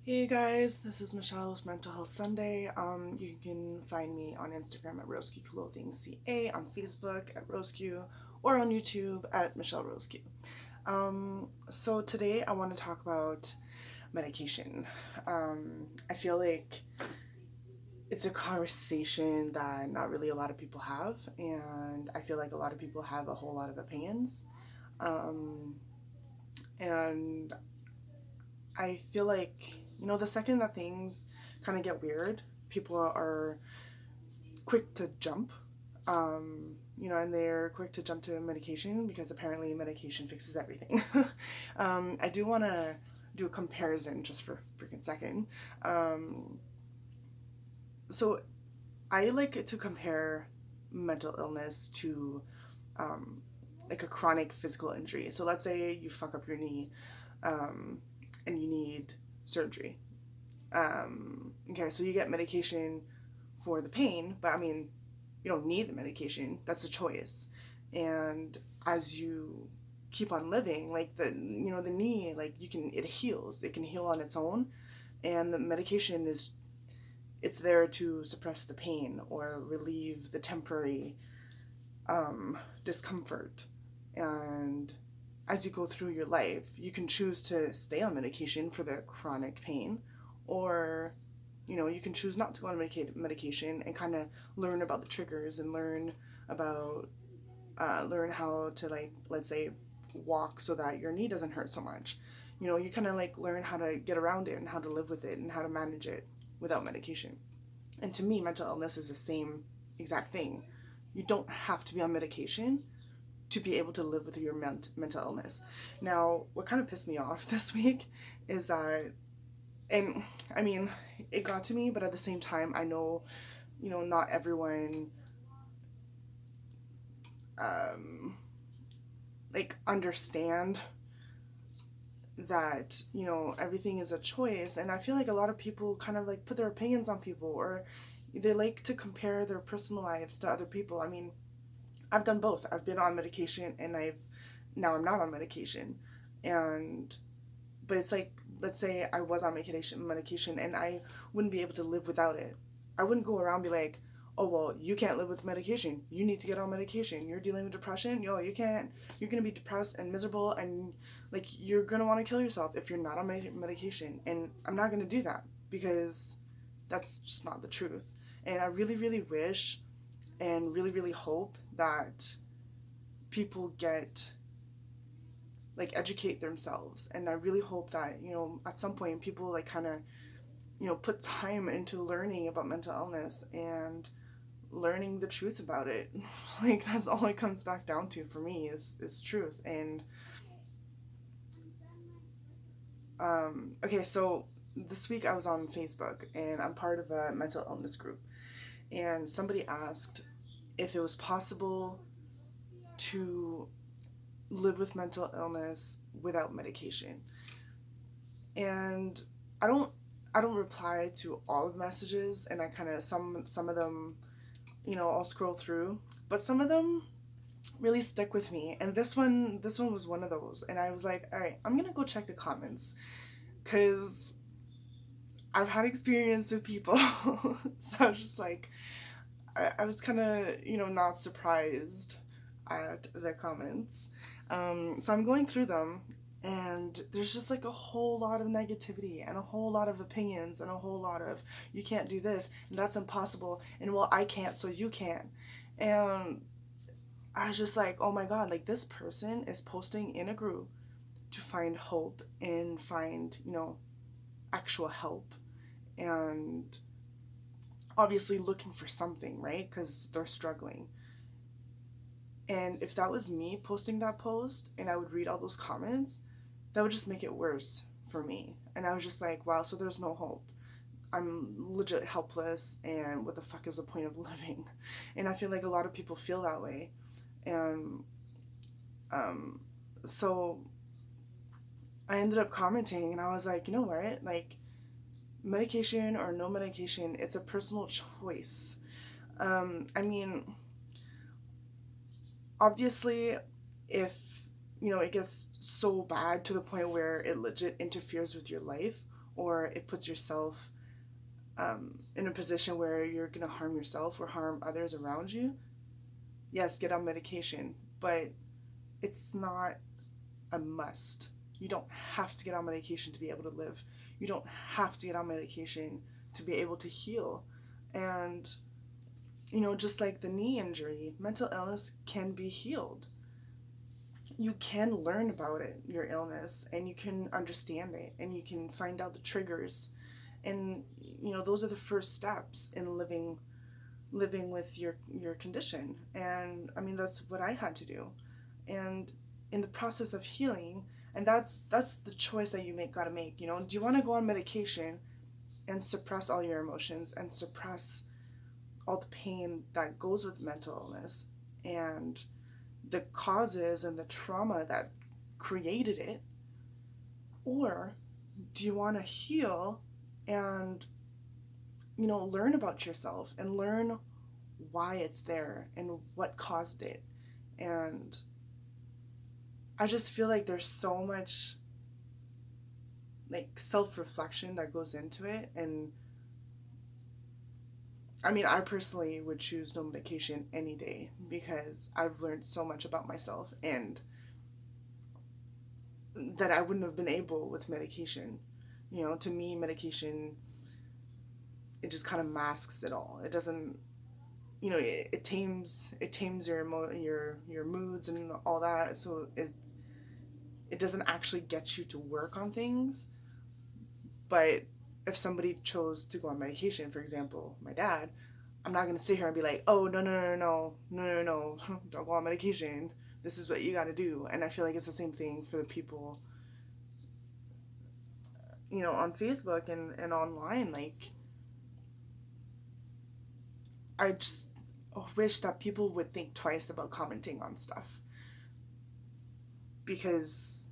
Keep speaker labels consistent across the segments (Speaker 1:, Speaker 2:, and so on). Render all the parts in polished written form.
Speaker 1: Hey guys, this is Michelle with Mental Health Sunday. You can find me on Instagram at Roscu Clothing CA, on Facebook at Roscu, or on YouTube at Michelle Roscu. So today I want to talk about medication. I feel like it's a conversation that not really a lot of people have, and I feel like a lot of people have a whole lot of opinions. Um, and I feel like, the second that things kind of get weird, people are quick to jump, and they're quick to jump to medication because apparently medication fixes everything. I do want to do a comparison just for a freaking second. Um, so I like to compare mental illness to um, like a chronic physical injury. So let's say you fuck up your knee um, and you need surgery. Okay, so you get medication for the pain, but I mean, you don't need the medication. That's a choice. And as you keep on living, like the knee, like it heals. It can heal on its own, and the medication it's there to suppress the pain or relieve the temporary discomfort. And as you go through your life, you can choose to stay on medication for the chronic pain, or you can choose not to go on medication and kind of learn about the triggers and about learn how to, like, let's say, walk so that your knee doesn't hurt so much. You kind of like learn how to get around it and how to live with it and how to manage it without medication. And to me, mental illness is the same exact thing. You don't have to be on medication to be able to live with your mental illness. Now, what kind of pissed me off this week is that, and I mean, it got to me, but at the same time, I know, not everyone um, like understand that everything is a choice. And I feel like a lot of people kind of like put their opinions on people, or they like to compare their personal lives to other people. I mean, I've done both. I've been on medication, and now I'm not on medication. And but it's like, let's say I was on medication and I wouldn't be able to live without it. I wouldn't go around and be like, oh well, you can't live with medication, you need to get on medication, you're dealing with depression, yo, you can't, you're gonna be depressed and miserable, and like you're gonna want to kill yourself if you're not on medication. And I'm not gonna do that, because that's just not the truth. And I really, really wish and really, really hope that people get, like, educate themselves. And I really hope that at some point people like kind of put time into learning about mental illness and learning the truth about it. Like, that's all it comes back down to for me, is truth. And okay, so this week I was on Facebook, and I'm part of a mental illness group, and somebody asked if it was possible to live with mental illness without medication. And I don't I don't reply to all of the messages, and I kind of, some of them, I'll scroll through, but some of them really stick with me. And this one was one of those, and I was like, all right, I'm gonna go check the comments, because I've had experience with people. So I was just like, I was kind of, not surprised at the comments. So I'm going through them, and there's just like a whole lot of negativity and a whole lot of opinions and a whole lot of, you can't do this and that's impossible, and well, I can't, so you can. And I was just like, oh my god, like, this person is posting in a group to find hope and find, actual help, and obviously looking for something, right? Because they're struggling. And if that was me posting that post and I would read all those comments, that would just make it worse for me. And I was just like, wow, so there's no hope. I'm legit helpless, and what the fuck is the point of living? And I feel like a lot of people feel that way. And um, so I ended up commenting, and I was like, you know what? Like, medication or no medication, it's a personal choice. I mean, obviously, if it gets so bad to the point where it legit interferes with your life, or it puts yourself in a position where you're going to harm yourself or harm others around you, yes, get on medication, but it's not a must. You don't have to get on medication to be able to live. You don't have to get on medication to be able to heal. And, just like the knee injury, mental illness can be healed. You can learn about it, your illness, and you can understand it, and you can find out the triggers. And, those are the first steps in living with your condition. And I mean, that's what I had to do. And in the process of healing, and that's the choice that you gotta make. Do you want to go on medication and suppress all your emotions and suppress all the pain that goes with mental illness and the causes and the trauma that created it? Or do you want to heal and learn about yourself and learn why it's there and what caused it? And I just feel like there's so much like self-reflection that goes into it. And I mean, I personally would choose no medication any day because I've learned so much about myself and that I wouldn't have been able with medication. To me, medication, it just kind of masks it all. It doesn't, it tames your moods and all that. So it doesn't actually get you to work on things. But if somebody chose to go on medication, for example, my dad, I'm not going to sit here and be like, oh, no, don't go on medication. This is what you got to do. And I feel like it's the same thing for the people, on Facebook and online. Like, I just wish that people would think twice about commenting on stuff. Because,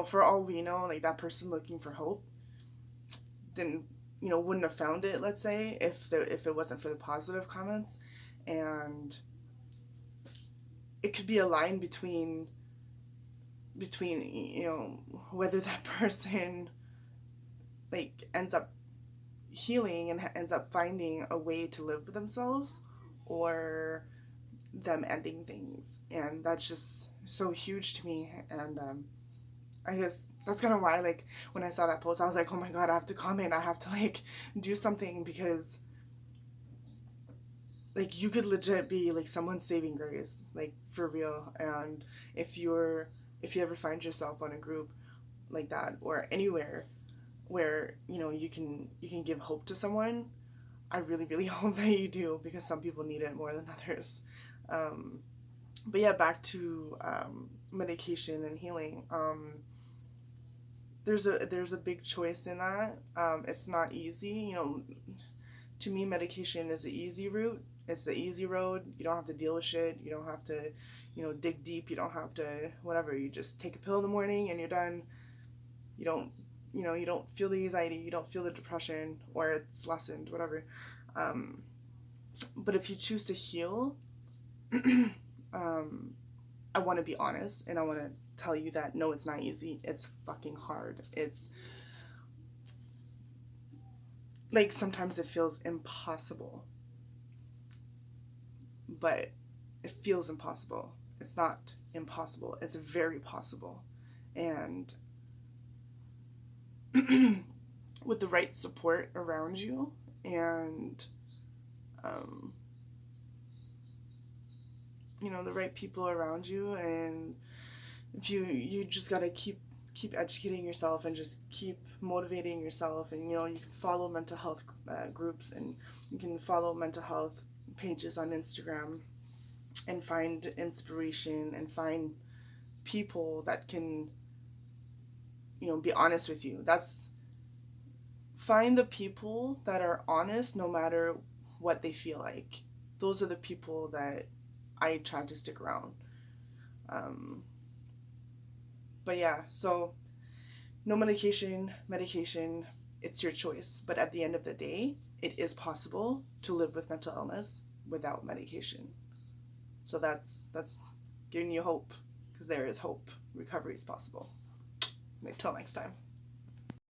Speaker 1: for all we know, like that person looking for hope didn't, wouldn't have found it, let's say, if it wasn't for the positive comments. And it could be a line between whether that person like ends up healing and ends up finding a way to live with themselves, or them ending things. And that's just so huge to me. And I guess that's kind of why, like, when I saw that post, I was like, oh my god, I have to comment, I have to like do something, because like you could legit be like someone's saving grace, like for real. And if you ever find yourself on a group like that or anywhere where you can give hope to someone, I really really hope that you do, because some people need it more than others. But yeah, back to medication and healing. There's a big choice in that. It's not easy. To me, medication is the easy route. It's the easy road. You don't have to deal with shit. You don't have to, dig deep. You don't have to whatever. You just take a pill in the morning and you're done. You don't, you don't feel the anxiety. You don't feel the depression, or it's lessened, whatever. But if you choose to heal, I want to be honest, and I want to tell you that no, it's not easy. It's fucking hard. It's like sometimes it feels impossible, but it feels impossible. It's not impossible. It's very possible. And with the right support around you, and um, the right people around you, and if you just gotta keep educating yourself and just keep motivating yourself. And you can follow mental health groups, and you can follow mental health pages on Instagram, and find inspiration and find people that can be honest with you. Find the people that are honest no matter what they feel like. Those are the people that I try to stick around. But yeah, so no medication, it's your choice. But at the end of the day, it is possible to live with mental illness without medication. So that's giving you hope, because there is hope. Recovery is possible. Until next time.